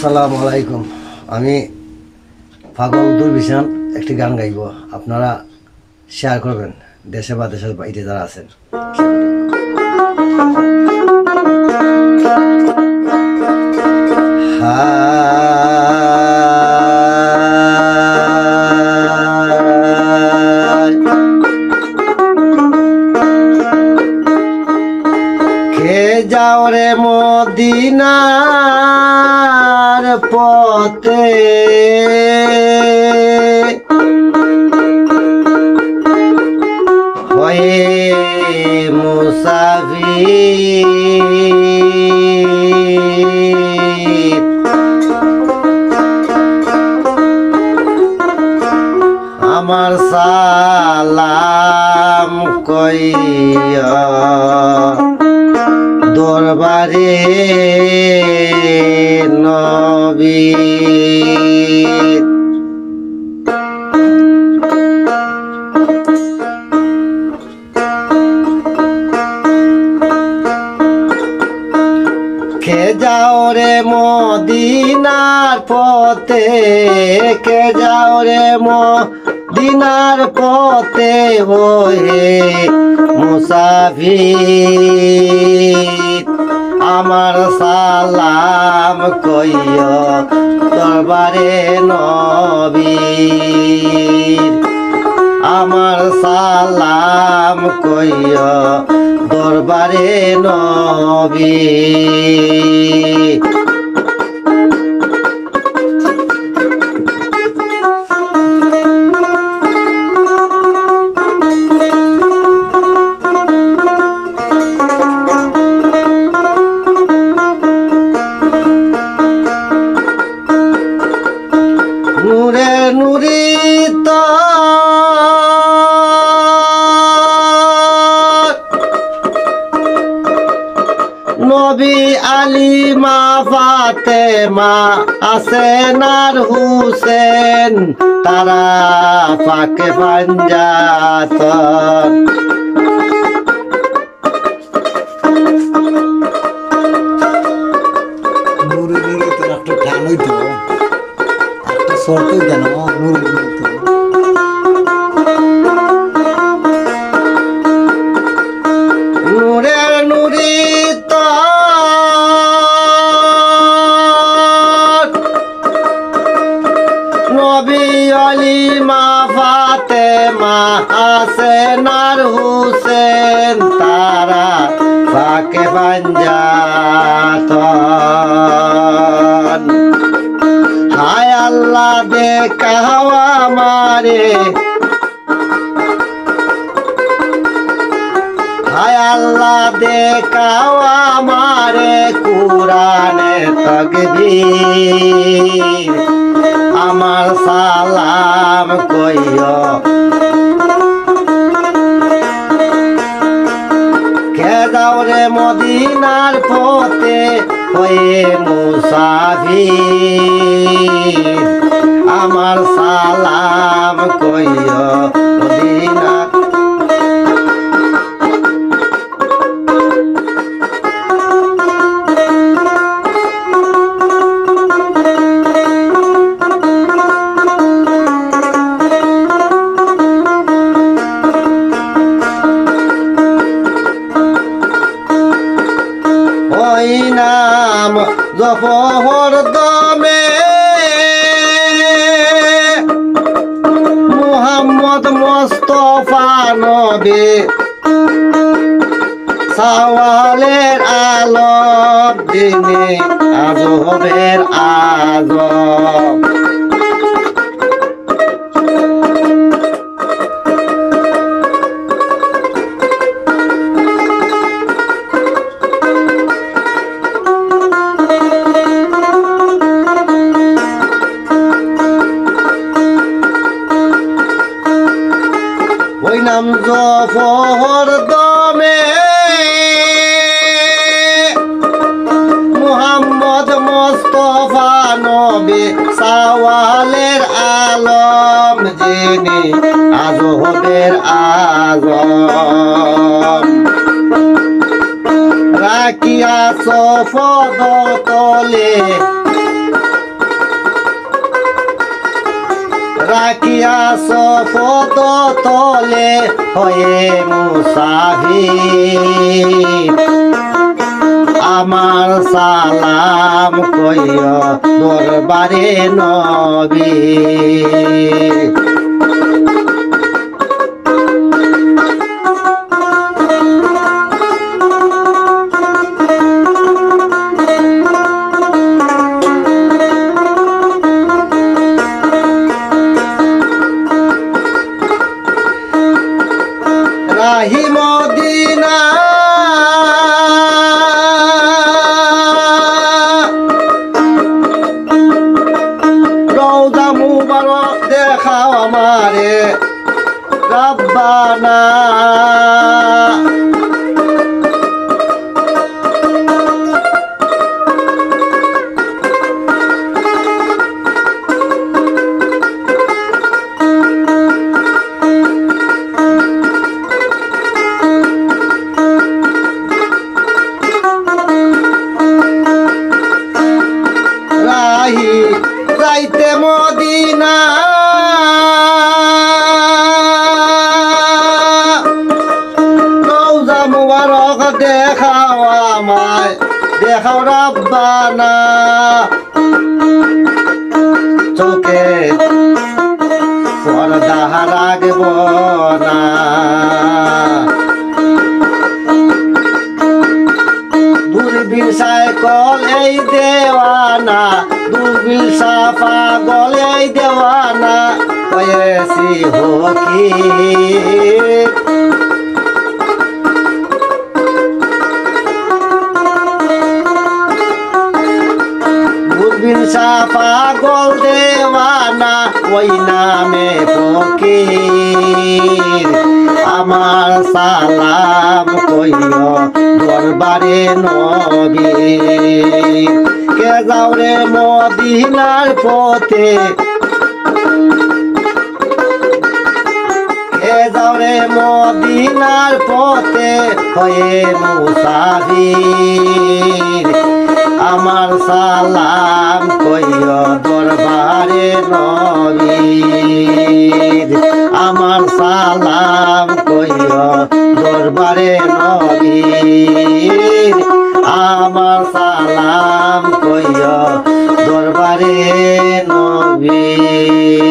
আসসালামু আলাইকুম। আমি পাগল দুর্বিশান একটি গান গাইব, আপনারা শেয়ার করবেন দেশে বা দেশের বাইরে যারা আছেন। কে যাও রে মদিনার পথে, হয়ে মুসাফির। আমার সালাম কইয়া দরবারে নবী। কে যাও রে মদিনার পথে, কে যাও রে মদিনার পথে, হয়ে মুসাফির। আমার সালাম কইয়া দরবারে নবীর। আমার সালাম কইয়া দরবারে নবীর। নূরে নুরিত নবী আলিমা ফাতেমা হাসেন আর হুসেন, তারা পাকে পাঞ্জাতন। নুরে নুরে তো একটা গান হইতো, একটা শর্ত কেন নুরে নুরে তো। নূরে নুরিত নবী আলিমা ফাতেমা হাসেন আর হুসেন, তারা পাকে পাঞ্জাতন। হায় আল্লাহ দেখাও আমারে, হায় আল্লাহ দেখাও আমারে কুরআনে তাকবীর। আমার সালাম কইয়া কে যাও রে মদিনার পথে, হয়ে মুসাফির। আমার সালাম কইয়া মদিনা। ওই নাম জফর দমে মুহাম্মদ মুস্তাফা নবী, সাওয়ালের আলম যিনি আজবের আজম। ওই নাম জফর দমে মুহাম্মদ মুস্তাফা নবী, সাওয়ালের আলম যিনি আজবের আজম। রাখিয়া সফদ তলে রাখিয়াছ পদ তলে হয়ে মুসাফির আমার সালাম কইয় দরবারে নবী রাহি মদিনা রওজা মুবারক দেখাও আমারে রব্বানা রাহি যাইতে মদিনা রওজা মুবারক দেখাও আমায় দেখাও রব্বানা চোখে পর্দা রাখব না দূরবীন সাইকল এই দেওয়ানা দূরবীন পাগল এই দেওয়ানা হয়েছি হকি দূরবীন পাগল দেওয়ানা ওই নামে ফকির আমার সালাম কইয় দরবারে নবী কে যাও রে মদিনার পথে কে যাও রে মদিনার পথে হয়ে মুসাফির আমার সালাম কইয় দরবারে নবীর আমার সালাম কইয় দরবারে নবীর আমার সালাম কইয় দরবারে নবীর